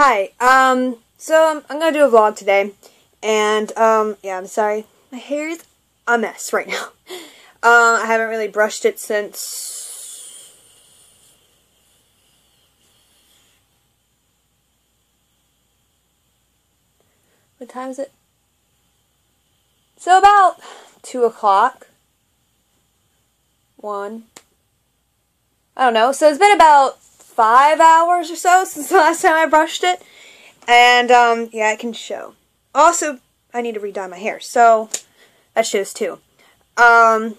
Hi, so I'm gonna do a vlog today, and, yeah, I'm sorry, my hair is a mess right now. I haven't really brushed it since... What time is it? So about 2 o'clock. 1. I don't know, so it's been about 5 hours or so since the last time I brushed it. And, yeah, it can show. Also, I need to re-dye my hair, so that shows too. Anyway,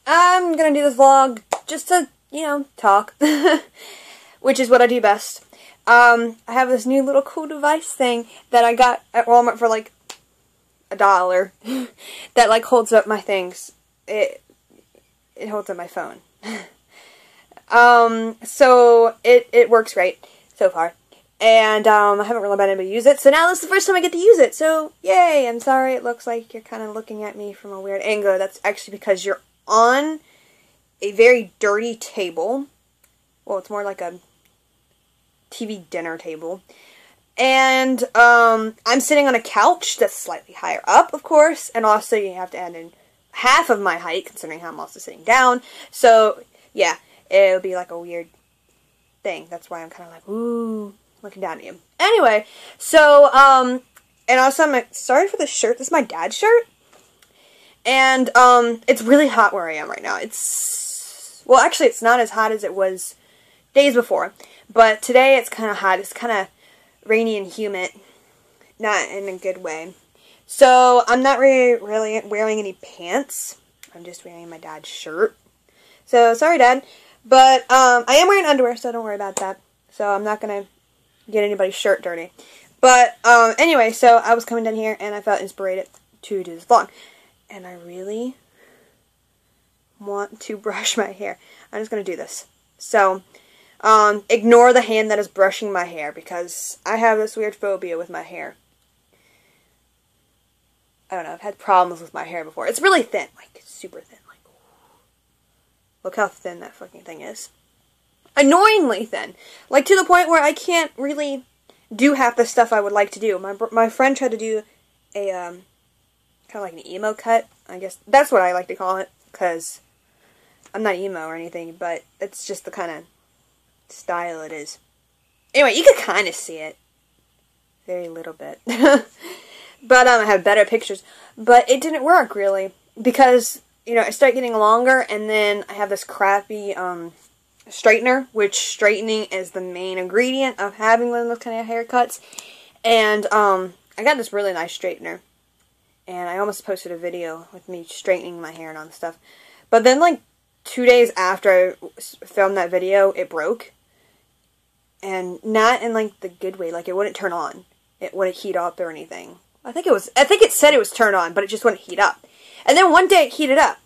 I'm gonna do this vlog just to, talk. Which is what I do best. I have this new little cool device thing that I got at Walmart for, like, $1 that, like, holds up my things. It holds up my phone. So it works great so far. And, I haven't really been able to use it, so now this is the first time I get to use it, so, yay! I'm sorry it looks like you're kind of looking at me from a weird angle. That's actually because you're on a very dirty table. Well, it's more like a TV dinner table. And, I'm sitting on a couch that's slightly higher up, of course, and also you have to add in half of my height, considering how I'm also sitting down. So, yeah, it'll be like a weird thing. That's why I'm kind of like, ooh, looking down at you. Anyway, so, and also I'm sorry for the shirt. This is my dad's shirt. And, it's really hot where I am right now. Well, actually, it's not as hot as it was days before. But today it's kind of hot. It's kind of rainy and humid. Not in a good way. So, I'm not really wearing any pants. I'm just wearing my dad's shirt. So, sorry, Dad. But, I am wearing underwear, so don't worry about that. So, I'm not going to get anybody's shirt dirty. But, anyway, so I was coming down here, and I felt inspired to do this vlog. And I really want to brush my hair. I'm just going to do this. So, ignore the hand that is brushing my hair, because I have this weird phobia with my hair. I don't know, I've had problems with my hair before. It's really thin, like, super thin. Like, look how thin that fucking thing is. Annoyingly thin. Like, to the point where I can't really do half the stuff I would like to do. My friend tried to do a, kind of like an emo cut. I guess that's what I like to call it, because I'm not emo or anything, but it's just the kind of style it is. Anyway, you can kind of see it. Very little bit. But, I have better pictures. But it didn't work, really. Because, I start getting longer, and then I have this crappy, straightener, which straightening is the main ingredient of having one of those kind of haircuts. And, I got this really nice straightener. And I almost posted a video with me straightening my hair and all this stuff. But then, like, 2 days after I filmed that video, it broke. And not in, like, the good way. Like, it wouldn't turn on. It wouldn't heat up or anything. I think it said it was turned on, but it just wouldn't heat up. And then one day it heated up.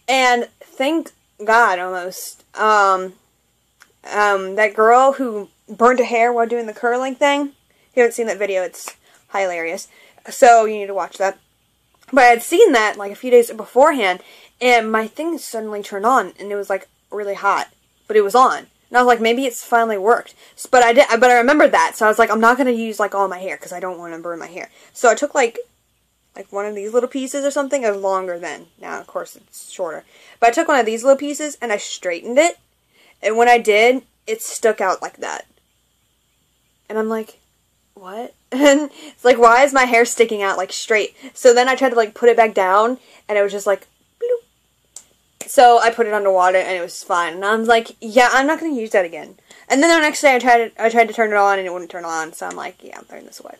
And thank God, almost, that girl who burned her hair while doing the curling thing. If you haven't seen that video, it's hilarious. So you need to watch that. But I had seen that, like, a few days beforehand, and my thing suddenly turned on, and it was, like, really hot. But it was on. And I was like, maybe it's finally worked. But I remembered that, so I was like, I'm not going to use, like, all my hair, because I don't want to burn my hair. So I took, like one of these little pieces or something. It was longer then. Now, of course, it's shorter. But I took one of these little pieces, and I straightened it. And when I did, it stuck out like that. And I'm like, what? And it's like, why is my hair sticking out, like, straight? So then I tried to, like, put it back down, and it was just like, so I put it under water, and it was fine. And I was like, yeah, I'm not going to use that again. And then the next day, I tried to turn it on, and it wouldn't turn on. So I'm like, yeah, I'm throwing this away.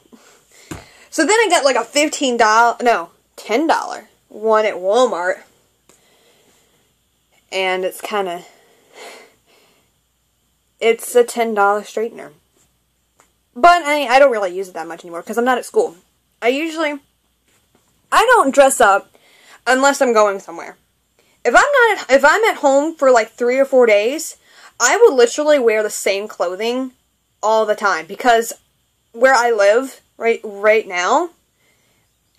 So then I got like a $10 one at Walmart. And it's a $10 straightener. But I don't really use it that much anymore, because I'm not at school. I don't dress up unless I'm going somewhere. If I'm at home for like 3 or 4 days, I would literally wear the same clothing all the time, because where I live right now,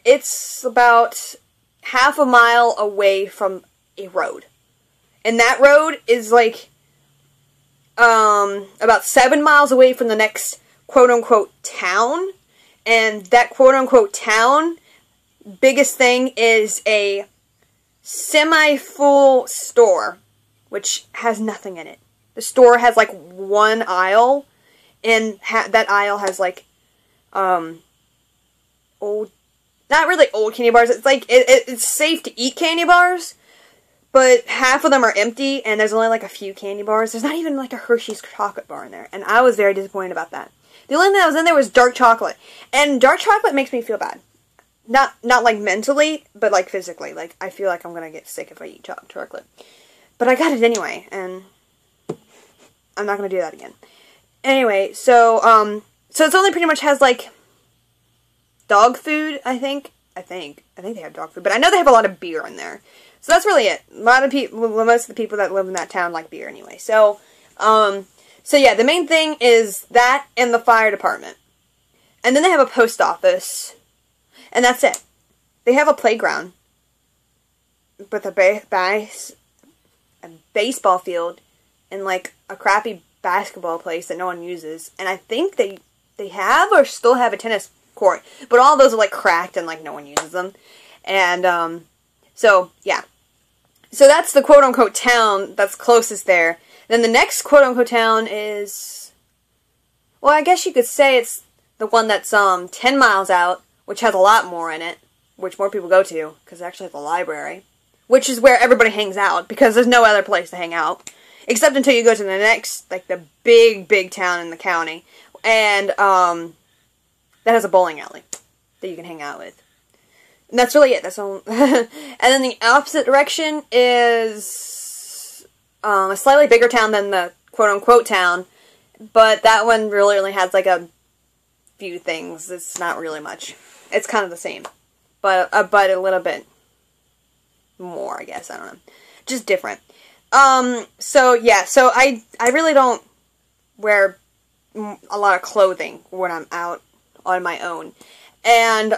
it's about half a mile away from a road. And that road is like about 7 miles away from the next quote-unquote town. And that quote-unquote town, biggest thing is a semi-full store, which has nothing in it. The store has, like, one aisle, and that aisle has, like, old, not really old candy bars. It's like, it's safe to eat candy bars, but half of them are empty, and there's only, like, a few candy bars. There's not even, like, a Hershey's chocolate bar in there, and I was very disappointed about that. The only thing that was in there was dark chocolate, and dark chocolate makes me feel bad. Not like, mentally, but, like, physically. Like, I feel like I'm gonna get sick if I eat chocolate. But I got it anyway, and I'm not gonna do that again. Anyway, so it's only pretty much has, like, dog food, I think. I think they have dog food, but I know they have a lot of beer in there. So that's really it. A lot of people, most of the people that live in that town like beer anyway. So yeah, the main thing is that and the fire department. And then they have a post office. And that's it. They have a playground with a baseball field and, like, a crappy basketball place that no one uses. And I think they have or still have a tennis court. But all those are, like, cracked and, like, no one uses them. And, so, yeah. So that's the quote-unquote town that's closest there. Then the next quote-unquote town is, well, I guess you could say it's the one that's, 10 miles out, which has a lot more in it, which more people go to, because it actually has a library, which is where everybody hangs out, because there's no other place to hang out, except until you go to the next, like, the big town in the county, and, that has a bowling alley that you can hang out with. And that's really it. That's all. And then the opposite direction is a slightly bigger town than the quote-unquote town, but that one really only has, like, a few things. It's not really much. It's kind of the same, but a little bit more, I guess. I don't know. Just different. So, yeah. So, I really don't wear a lot of clothing when I'm out on my own. And,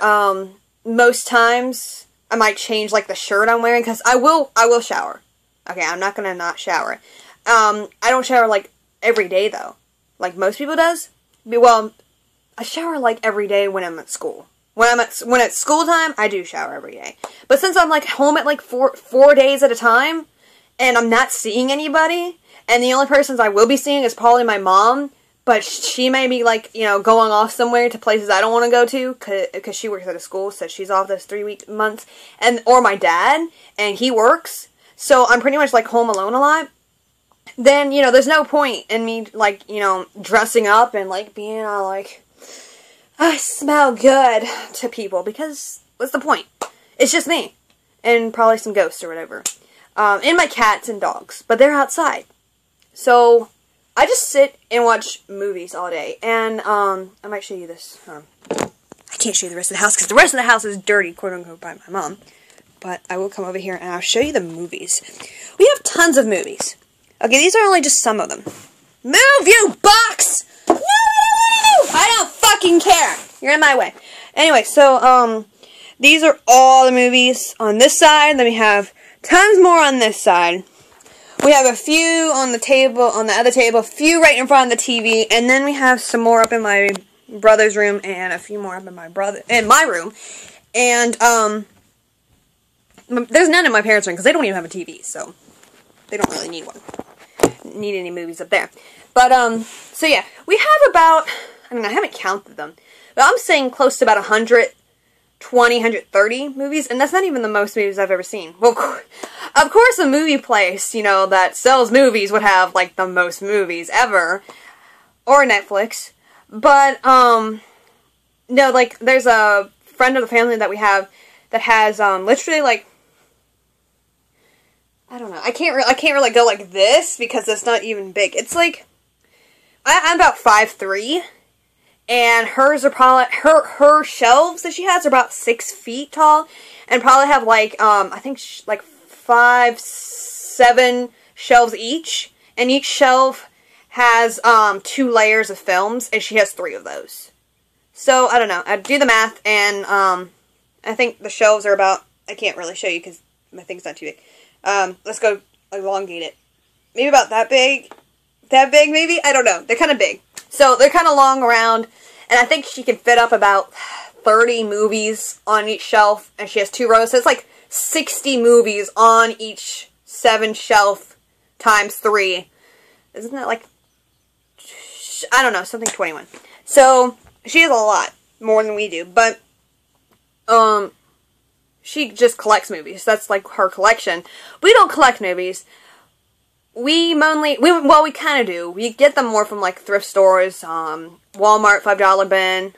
most times, I might change, like, the shirt I'm wearing, because I will shower. Okay, I'm not gonna not shower. I don't shower, like, every day, though. Like most people does. Well, I shower, like, every day when I'm at school. When it's school time, I do shower every day. But since I'm, like, home at, like, four days at a time, and I'm not seeing anybody, and the only persons I will be seeing is probably my mom, but she may be, like, you know, going off somewhere to places I don't want to go to, because she works at a school, so she's off those 3 months, or my dad, and he works, so I'm pretty much, like, home alone a lot. Then, you know, there's no point in me, like, you know, dressing up and, like, being all, like, I smell good to people, because what's the point? It's just me, and probably some ghosts or whatever, and my cats and dogs, but they're outside, so I just sit and watch movies all day, and, I might show you this. I can't show you the rest of the house, because the rest of the house is dirty, quote-unquote, by my mom. But I will come over here, and I'll show you the movies. We have tons of movies. Okay, these are only just some of them. Move, you box! No! I don't fucking care! You're in my way. Anyway, so, these are all the movies on this side. Then we have tons more on this side. We have a few on the table, on the other table, a few right in front of the TV, and then we have some more up in my brother's room, and a few more up in my room, and, there's none in my parents' room, because they don't even have a TV, so they don't really need any movies up there. But, so yeah, we have about, I mean, I haven't counted them, but I'm saying close to about 120, 130 movies, and that's not even the most movies I've ever seen. Well, of course a movie place, you know, that sells movies would have, like, the most movies ever, or Netflix, but, no, like, there's a friend of the family that we have that has, literally, like, I don't know, I can't really go like this, because it's not even big. It's, like, I'm about 5'3", and hers are probably, her shelves that she has are about 6 feet tall, and probably have, like, I think, like, 5, 7 shelves each, and each shelf has, 2 layers of films, and she has 3 of those. So, I don't know, I do the math, and, I think the shelves are about, I can't really show you, because my thing's not too big. Let's go elongate it. Maybe about that big, that big maybe? I don't know. They're kind of big. So they're kind of long around, and I think she can fit up about 30 movies on each shelf, and she has 2 rows, so it's like 60 movies on each 7 shelf times 3. Isn't that like, I don't know, something 21. So she has a lot more than we do, but she just collects movies. That's like her collection. We don't collect movies. We mainly, well, we kind of do. We get them more from like thrift stores, Walmart, $5 bin.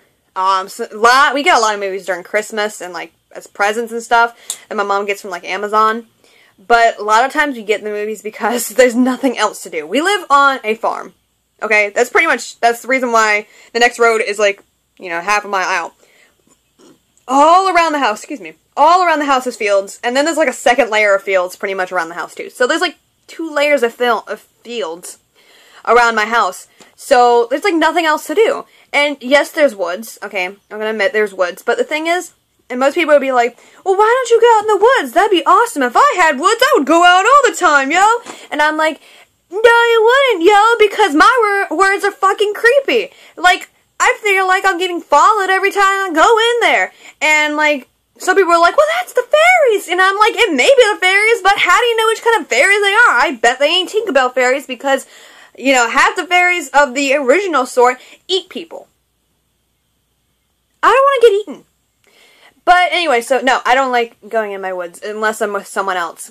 We get a lot of movies during Christmas and like as presents and stuff, and my mom gets from like Amazon. But a lot of times we get the movies because there's nothing else to do. We live on a farm. Okay, that's the reason why the next road is like, you know, half a mile out. All around the house, excuse me, all around the house is fields, and then there's like a second layer of fields pretty much around the house too. So there's like 2 layers of fields around my house. So there's like nothing else to do. And yes, there's woods. Okay, I'm gonna admit there's woods. But the thing is, and most people would be like, well, why don't you go out in the woods? That'd be awesome. If I had woods, I would go out all the time, yo. And I'm like, no, you wouldn't, yo, because my words are fucking creepy. Like, I feel like I'm getting followed every time I go in there. And, like, some people are like, well, that's the fairies. And I'm like, it may be the fairies, but how do you know which kind of fairies they are? I bet they ain't Tinkerbell fairies because, you know, half the fairies of the original sort eat people. I don't want to get eaten. But anyway, so no, I don't like going in my woods unless I'm with someone else.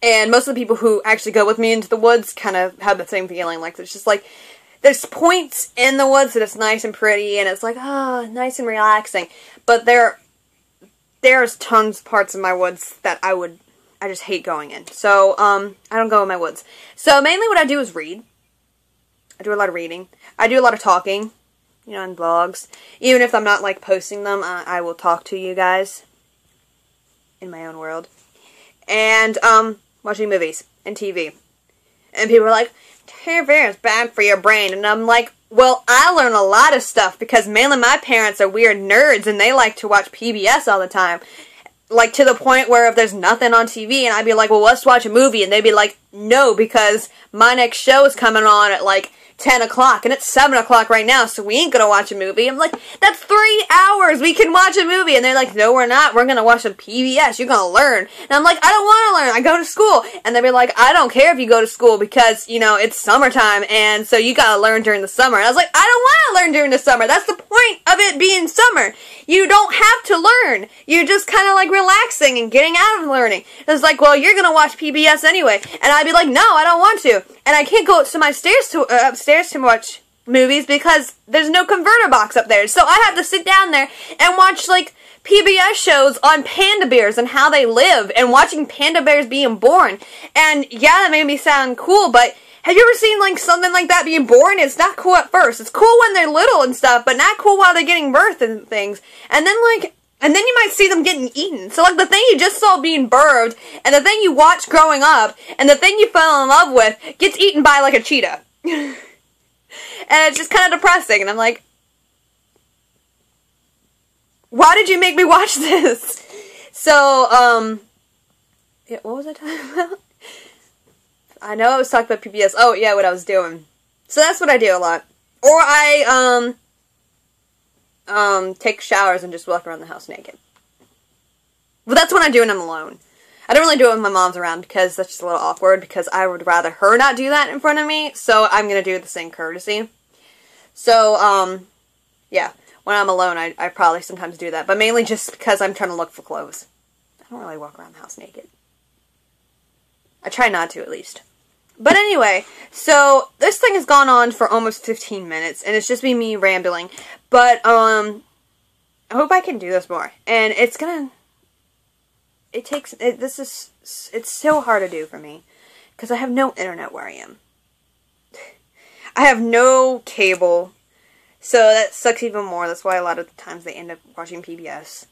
And most of the people who actually go with me into the woods kind of have the same feeling. Like, it's just like, there's points in the woods that it's nice and pretty, and it's like, oh, nice and relaxing. But there's tons of parts of my woods that I just hate going in. So, I don't go in my woods. So, mainly what I do is read. I do a lot of reading. I do a lot of talking, you know, on blogs. Even if I'm not, like, posting them, I will talk to you guys in my own world. And, watching movies and TV. And people are like, TV is bad for your brain. And I'm like, well, I learn a lot of stuff because mainly my parents are weird nerds and they like to watch PBS all the time. Like, to the point where if there's nothing on TV and I'd be like, well, let's watch a movie. And they'd be like, no, because my next show is coming on at, like, 10 o'clock, and it's 7 o'clock right now, so we ain't gonna watch a movie. I'm like, that's 3 hours, we can watch a movie. And they're like, no, we're not, we're gonna watch some PBS, you're gonna learn. And I'm like, I don't wanna learn, I go to school. And they'd be like, I don't care if you go to school because, you know, it's summertime, and so you gotta learn during the summer. And I was like, I don't wanna learn during the summer, that's the point of it being summer. You don't have to learn, you're just kinda like relaxing and getting out of learning. It's like, well, you're gonna watch PBS anyway. And I'd be like, no, I don't want to. And I can't go to my upstairs to watch movies because there's no converter box up there. So I have to sit down there and watch, like, PBS shows on panda bears and how they live and watching panda bears being born. And yeah, that made me sound cool, but have you ever seen, like, something like that being born? It's not cool at first. It's cool when they're little and stuff, but not cool while they're getting birth and things. And then, like, and then you might see them getting eaten. So, like, the thing you just saw being birthed, and the thing you watched growing up, and the thing you fell in love with, gets eaten by, like, a cheetah. And it's just kind of depressing. And I'm like, why did you make me watch this? So, yeah, what was I talking about? I know I was talking about PBS. Oh, yeah, what I was doing. So that's what I do a lot. Or I, take showers and just walk around the house naked. But that's when I do it when I'm alone. I don't really do it when my mom's around because that's just a little awkward because I would rather her not do that in front of me, so I'm gonna do the same courtesy. So, yeah, when I'm alone, I probably sometimes do that, but mainly just because I'm trying to look for clothes. I don't really walk around the house naked. I try not to, at least. But anyway, so this thing has gone on for almost 15 minutes, and it's just been me rambling. But, I hope I can do this more. And it's gonna... It's so hard to do for me. Because I have no internet where I am. I have no cable. So that sucks even more. That's why a lot of the times they end up watching PBS.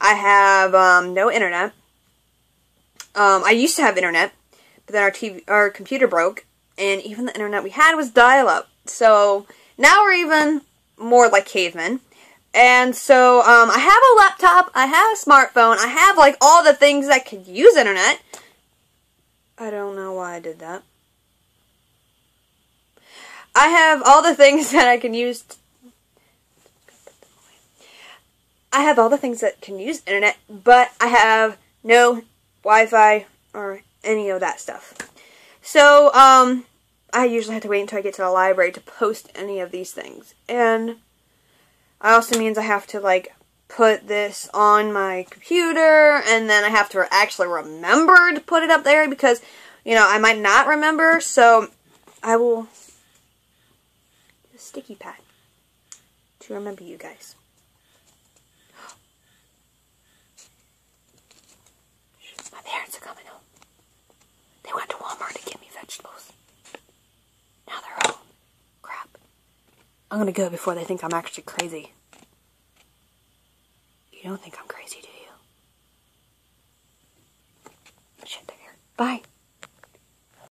I have, no internet. I used to have internet. But then our computer broke, and even the internet we had was dial-up. So, now we're even more like cavemen. And so, I have a laptop, I have a smartphone, I have, like, all the things that could use internet. I don't know why I did that. I have all the things that I can use. I have all the things that can use internet, but I have no Wi-Fi or any of that stuff. So, I usually have to wait until I get to the library to post any of these things. And it also means I have to, like, put this on my computer, and then I have to actually remember to put it up there because, you know, I might not remember, so I will get a sticky pad to remember you guys. My parents are coming home. They went to Walmart to get me vegetables. Now they're home. Crap. I'm gonna go before they think I'm actually crazy. You don't think I'm crazy?